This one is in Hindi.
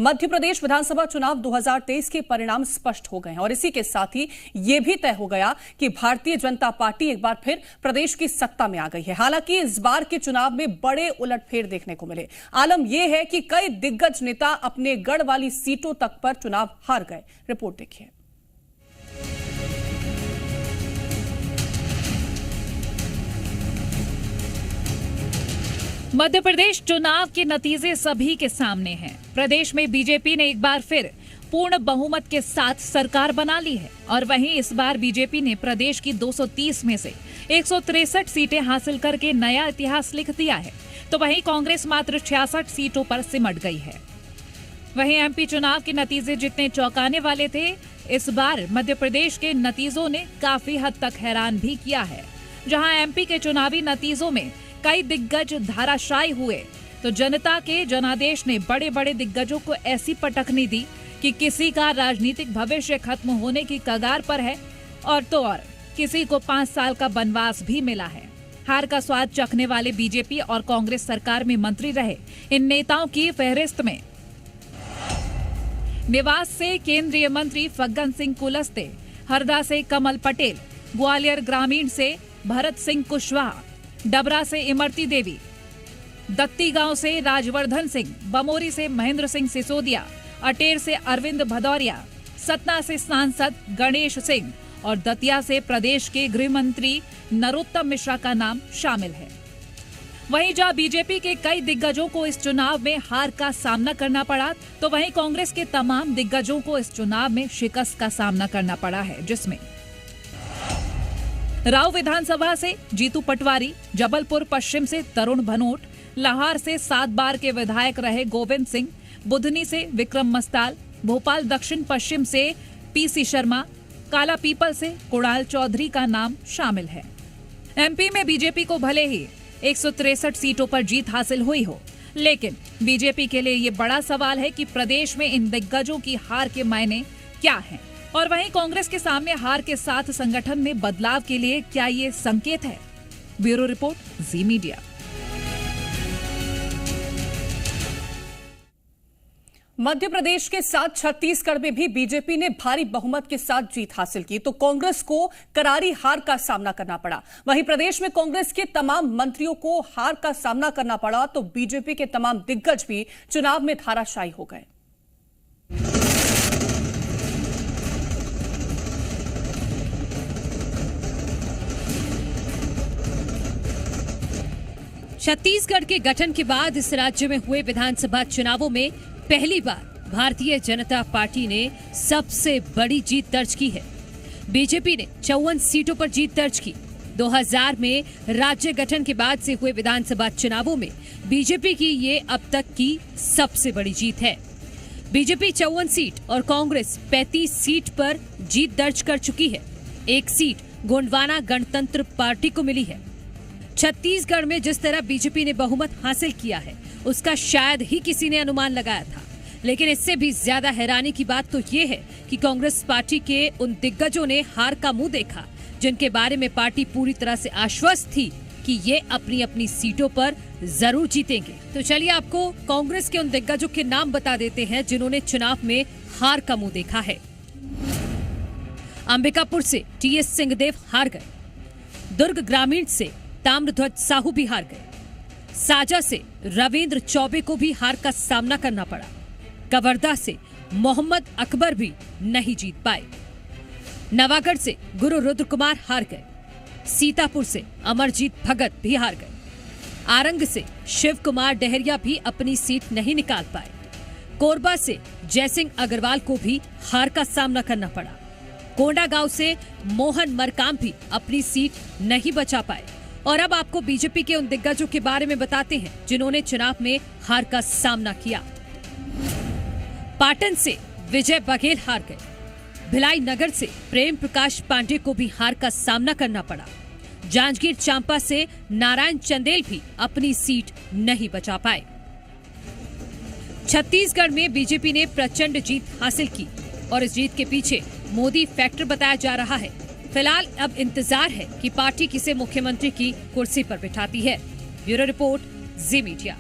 मध्य प्रदेश विधानसभा चुनाव 2023 के परिणाम स्पष्ट हो गए हैं और इसी के साथ ही ये भी तय हो गया कि भारतीय जनता पार्टी एक बार फिर प्रदेश की सत्ता में आ गई है। हालांकि इस बार के चुनाव में बड़े उलटफेर देखने को मिले। आलम यह है कि कई दिग्गज नेता अपने गढ़ वाली सीटों तक पर चुनाव हार गए। रिपोर्ट देखिए। मध्य प्रदेश चुनाव के नतीजे सभी के सामने हैं। प्रदेश में बीजेपी ने एक बार फिर पूर्ण बहुमत के साथ सरकार बना ली है और वहीं इस बार बीजेपी ने प्रदेश की 230 में से 163 सीटें हासिल करके नया इतिहास लिख दिया है, तो वहीं कांग्रेस मात्र 66 सीटों पर सिमट गई है। वहीं एमपी चुनाव के नतीजे जितने चौंकाने वाले थे, इस बार मध्य प्रदेश के नतीजों ने काफी हद तक हैरान भी किया है। जहां एमपी के चुनावी नतीजों में कई दिग्गज धाराशायी हुए, तो जनता के जनादेश ने बड़े बड़े दिग्गजों को ऐसी पटखनी दी कि किसी का राजनीतिक भविष्य खत्म होने की कगार पर है और तो और किसी को 5 साल का वनवास भी मिला है। हार का स्वाद चखने वाले बीजेपी और कांग्रेस सरकार में मंत्री रहे इन नेताओं की फहरिस्त में निवास से केंद्रीय मंत्री फग्गन सिंह कुलस्ते, हरदा से कमल पटेल, ग्वालियर ग्रामीण से भरत सिंह कुशवाहा, डबरा से इमरती देवी, दत्ती गांव से राजवर्धन सिंह, बमोरी से महेंद्र सिंह सिसोदिया, अटेर से अरविंद भदौरिया, सतना से सांसद गणेश सिंह और दतिया से प्रदेश के गृह मंत्री नरोत्तम मिश्रा का नाम शामिल है। वहीं जहां बीजेपी के कई दिग्गजों को इस चुनाव में हार का सामना करना पड़ा, तो वहीं कांग्रेस के तमाम दिग्गजों को इस चुनाव में शिकस्त का सामना करना पड़ा है, जिसमें राव विधानसभा से जीतू पटवारी, जबलपुर पश्चिम से तरुण भनोट, लाहौर से 7 बार के विधायक रहे गोविंद सिंह, बुधनी से विक्रम मस्ताल, भोपाल दक्षिण पश्चिम से पीसी शर्मा, काला पीपल से कुणाल चौधरी का नाम शामिल है। एमपी में बीजेपी को भले ही 163 सीटों पर जीत हासिल हुई हो, लेकिन बीजेपी के लिए ये बड़ा सवाल है कि प्रदेश में इन दिग्गजों की हार के मायने क्या हैं और वहीं कांग्रेस के सामने हार के साथ संगठन में बदलाव के लिए क्या ये संकेत है। ब्यूरो रिपोर्ट, जी मीडिया। मध्य प्रदेश के साथ छत्तीसगढ़ में भी बीजेपी ने भारी बहुमत के साथ जीत हासिल की, तो कांग्रेस को करारी हार का सामना करना पड़ा। वहीं प्रदेश में कांग्रेस के तमाम मंत्रियों को हार का सामना करना पड़ा, तो बीजेपी के तमाम दिग्गज भी चुनाव में धाराशायी हो गए। छत्तीसगढ़ के गठन के बाद इस राज्य में हुए विधानसभा चुनावों में पहली बार भारतीय जनता पार्टी ने सबसे बड़ी जीत दर्ज की है। बीजेपी ने 54 सीटों पर जीत दर्ज की। 2000 में राज्य गठन के बाद से हुए विधानसभा चुनावों में बीजेपी की ये अब तक की सबसे बड़ी जीत है। बीजेपी 54 सीट और कांग्रेस 35 सीट पर जीत दर्ज कर चुकी है। एक सीट गोंडवाना गणतंत्र पार्टी को मिली है। छत्तीसगढ़ में जिस तरह बीजेपी ने बहुमत हासिल किया है, उसका शायद ही किसी ने अनुमान लगाया था, लेकिन इससे भी ज्यादा हैरानी की बात तो ये है कि कांग्रेस पार्टी के उन दिग्गजों ने हार का मुंह देखा, जिनके बारे में पार्टी पूरी तरह से आश्वस्त थी कि ये अपनी अपनी सीटों पर जरूर जीतेंगे। तो चलिए आपको कांग्रेस के उन दिग्गजों के नाम बता देते हैं जिन्होंने चुनाव में हार का मुंह देखा है। अंबिकापुर से टीएस सिंहदेव हार गए। दुर्ग ग्रामीण से ताम्रध्वज साहू भी हार गए। साजा से रविंद्र चौबे को भी हार का सामना करना पड़ा। कवर्धा से मोहम्मद अकबर भी नहीं जीत पाए। नवागढ़ से गुरु रुद्र कुमार हार गए। सीतापुर से अमरजीत भगत भी हार गए। आरंग से शिव कुमार डहरिया भी अपनी सीट नहीं निकाल पाए। कोरबा से जयसिंह अग्रवाल को भी हार का सामना करना पड़ा। कोंडागांव से मोहन मरकाम भी अपनी सीट नहीं बचा पाए। और अब आपको बीजेपी के उन दिग्गजों के बारे में बताते हैं जिन्होंने चुनाव में हार का सामना किया। पाटन से विजय बघेल हार गए। भिलाई नगर से प्रेम प्रकाश पांडे को भी हार का सामना करना पड़ा। जांजगीर चांपा से नारायण चंदेल भी अपनी सीट नहीं बचा पाए। छत्तीसगढ़ में बीजेपी ने प्रचंड जीत हासिल की और इस जीत के पीछे मोदी फैक्टर बताया जा रहा है। फिलहाल अब इंतजार है कि पार्टी किसे मुख्यमंत्री की कुर्सी पर बिठाती है। ब्यूरो रिपोर्ट, जी मीडिया।